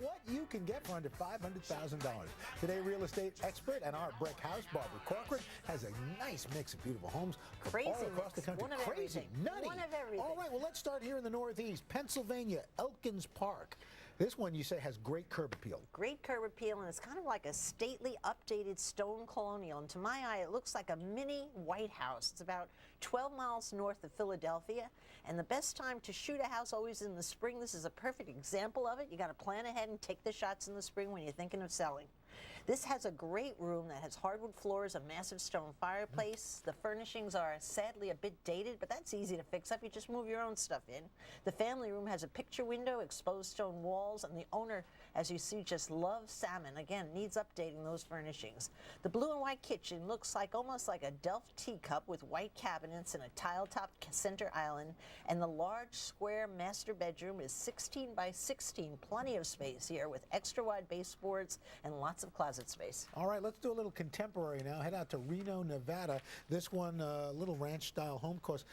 what you can get for under $500,000. Today, real estate expert and our brick house, Barbara Corcoran, has a nice mix of beautiful homes from all across the country. One of Crazy, everything. nutty. One of everything. All right, well, let's start here in the Northeast. Pennsylvania, Elkins Park. This one, you say, has great curb appeal. Great curb appeal, and it's kind of like a stately, updated stone colonial. And to my eye, it looks like a mini White House. It's about 12 miles north of Philadelphia. And the best time to shoot a house always in the spring. This is a perfect example of it. You got to plan ahead and take the shots in the spring when you're thinking of selling. This has a great room that has hardwood floors, a massive stone fireplace. The furnishings are sadly a bit dated, but that's easy to fix up. You just move your own stuff in. The family room has a picture window, exposed stone walls, and the owner, as you see, just loves salmon. Again, needs updating those furnishings. The blue and white kitchen looks like almost like a Delft teacup with white cabinets and a tile-topped center island. And the large square master bedroom is 16 by 16. Plenty of space here with extra wide baseboards and lots of closet space. All right, let's do a little contemporary now. Head out to Reno, Nevada. This one, little ranch-style home, costs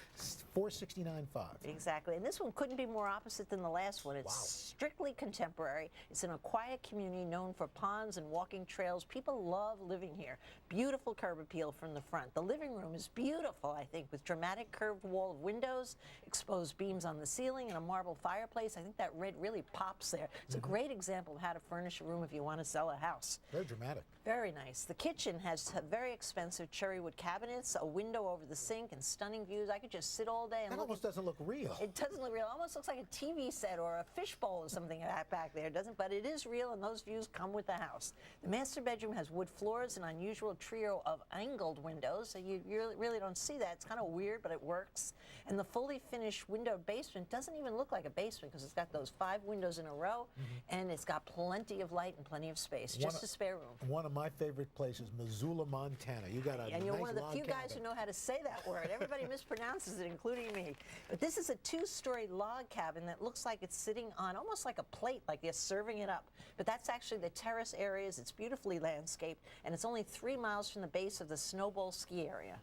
$469,500. Exactly, and this one couldn't be more opposite than the last one. It's strictly contemporary. It's in a quiet community known for ponds and walking trails. People love living here. Beautiful curb appeal from the front. The living room is beautiful, I think, with dramatic curved wall of windows, exposed beams on the ceiling, and a marble fireplace. I think that red really pops there. It's a great example of how to furnish a room if you want to sell a house. Very dramatic. Very nice. The kitchen has very expensive cherry wood cabinets, a window over the sink, and stunning views. I could just sit all day and that almost doesn't look real. It doesn't look real. It almost looks like a TV set or a fishbowl or something back there, doesn't? But it is real, and those views come with the house. The master bedroom has wood floors, an unusual trio of angled windows. So you really don't see that. It's kind of weird, but it works. And the fully finished windowed basement doesn't even look like a basement because it's got those 5 windows in a row, and it's got plenty of light and plenty of space. Just a spare room. One of my favorite places, Missoula, Montana. You got a and you're nice one of the log few cabin. guys who know how to say that word. Everybody mispronounces it, including me. But this is a 2-story log cabin that looks like it's sitting on almost like a plate, like you're serving it up. But that's actually the terrace areas. It's beautifully landscaped, and it's only 3 miles from the base of the Snowball ski area.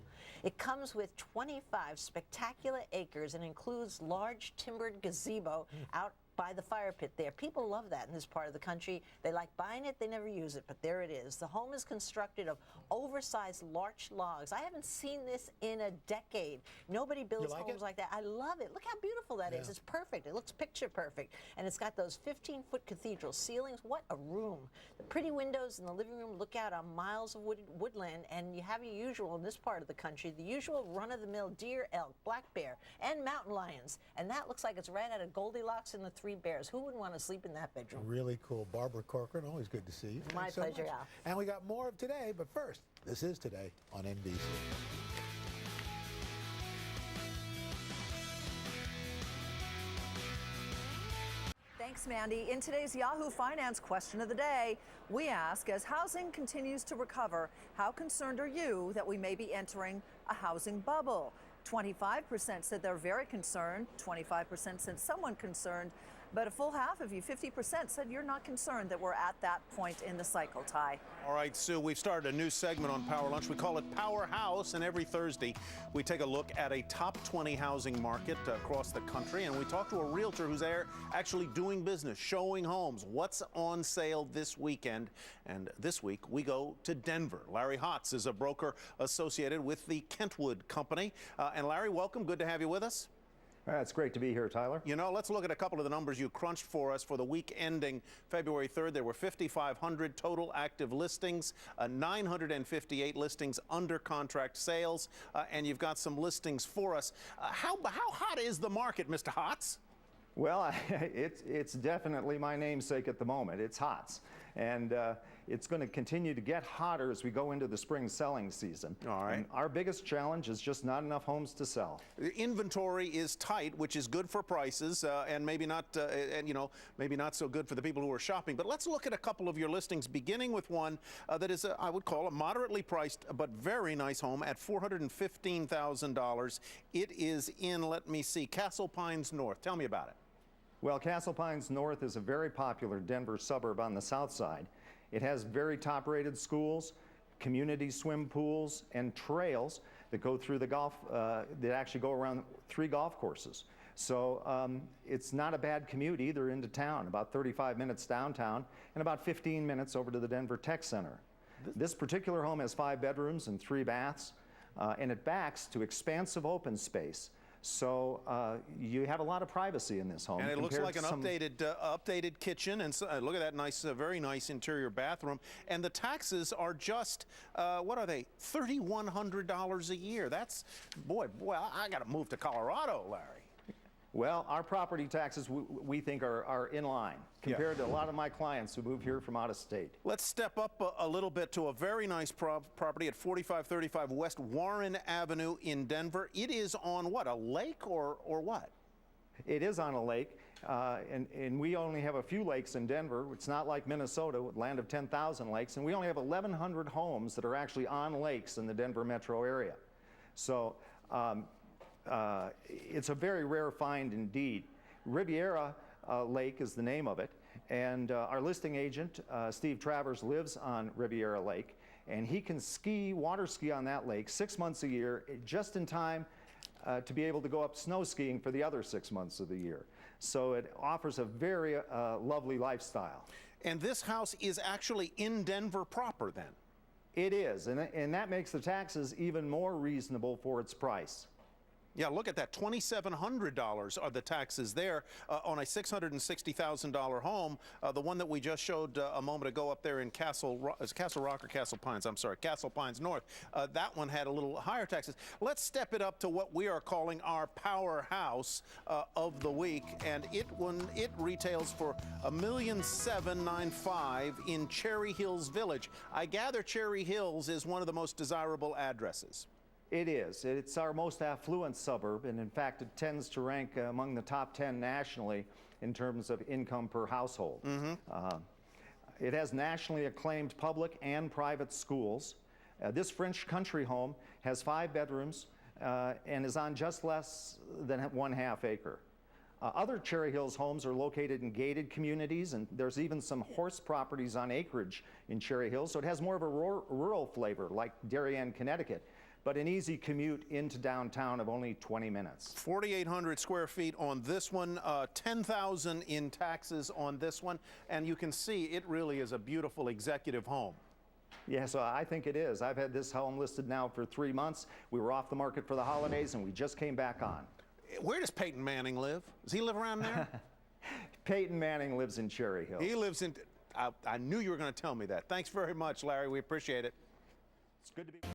It comes with 25 spectacular acres and includes large timbered gazebo out by the fire pit there. People love that in this part of the country. They like buying it, they never use it, but there it is. The home is constructed of oversized larch logs. I haven't seen this in a decade. Nobody builds homes like that. I love it. Look how beautiful that is. It's perfect. It looks picture perfect. And it's got those 15-foot cathedral ceilings. What a room. The pretty windows in the living room look out on miles of woodland, and you have your usual in this part of the country, the usual run-of-the-mill deer, elk, black bear, and mountain lions. And that looks like it's right out of Goldilocks and the Three Bears. Who wouldn't want to sleep in that bedroom? Really cool. Barbara Corcoran, always good to see you. My pleasure, Al. And we got more of today, but first, this is Today on NBC. Thanks, Mandy. In today's Yahoo Finance question of the day, we ask, as housing continues to recover, how concerned are you that we may be entering a housing bubble? 25% said they're very concerned, 25% said someone concerned, but a full half of you, 50%, said you're not concerned that we're at that point in the cycle, Ty. All right, Sue, we've started a new segment on Power Lunch. We call it Powerhouse, and every Thursday we take a look at a top 20 housing market across the country, and we talk to a realtor who's there actually doing business, showing homes, what's on sale this weekend. And this week we go to Denver. Larry Hotz is a broker associated with the Kentwood Company. And Larry, welcome. Good to have you with us. It's great to be here, Tyler. You know, let's look at a couple of the numbers you crunched for us for the week ending February 3rd. There were 5,500 total active listings, 958 listings under contract sales, and you've got some listings for us. How hot is the market, Mr. Hotz? Well, it's definitely my namesake at the moment. It's Hotz. And it's going to continue to get hotter as we go into the spring selling season. All right. And our biggest challenge is just not enough homes to sell. The inventory is tight, which is good for prices, and maybe not, maybe not so good for the people who are shopping. But let's look at a couple of your listings, beginning with one that is, I would call a moderately priced but very nice home at $415,000. It is in, let me see, Castle Pines North. Tell me about it. Well, Castle Pines North is a very popular Denver suburb on the south side. It has very top-rated schools, community swim pools, and trails that go through the golf, that actually go around 3 golf courses. So it's not a bad commute either into town, about 35 minutes downtown and about 15 minutes over to the Denver Tech Center. This particular home has 5 bedrooms and 3 baths, and it backs to expansive open space. So you have a lot of privacy in this home. And it looks like an updated kitchen, and look at that nice, very nice interior bathroom. And the taxes are just, what are they, $3,100 a year. That's, boy, I got to move to Colorado, Larry. Well, our property taxes, we think, are in line compared to a lot of my clients who move here from out of state. Let's step up a little bit to a very nice property at 4535 West Warren Avenue in Denver. It is on what, a lake or what? It is on a lake, and we only have a few lakes in Denver. It's not like Minnesota, land of 10,000 lakes, and we only have 1,100 homes that are actually on lakes in the Denver metro area. So it's a very rare find indeed. Riviera Lake is the name of it, and our listing agent, Steve Travers, lives on Riviera Lake, and he can water ski on that lake 6 months a year, just in time to be able to go up snow skiing for the other 6 months of the year. So it offers a very lovely lifestyle. And this house is actually in Denver proper then? It is, and that makes the taxes even more reasonable for its price. Yeah, look at that. $2,700 are the taxes there on a $660,000 home. The one that we just showed a moment ago up there in Castle Rock or Castle Pines? I'm sorry, Castle Pines North. That one had a little higher taxes. Let's step it up to what we are calling our powerhouse of the week, and it retails for $1,795,000 in Cherry Hills Village. I gather Cherry Hills is one of the most desirable addresses. It is. It's our most affluent suburb, and in fact, it tends to rank among the top 10 nationally in terms of income per household. It has nationally acclaimed public and private schools. This French country home has 5 bedrooms and is on just less than 1/2 acre. Other Cherry Hills homes are located in gated communities, and there's even some horse properties on acreage in Cherry Hills, so it has more of a rural flavor like Darien, Connecticut, but an easy commute into downtown of only 20 minutes. 4,800 square feet on this one, $10,000 in taxes on this one, and you can see it really is a beautiful executive home. Yeah, so I think it is. I've had this home listed now for 3 months. We were off the market for the holidays, and we just came back on. Where does Peyton Manning live? Does he live around there? Peyton Manning lives in Cherry Hills. He lives in, I knew you were going to tell me that. Thanks very much, Larry. We appreciate it. It's good to be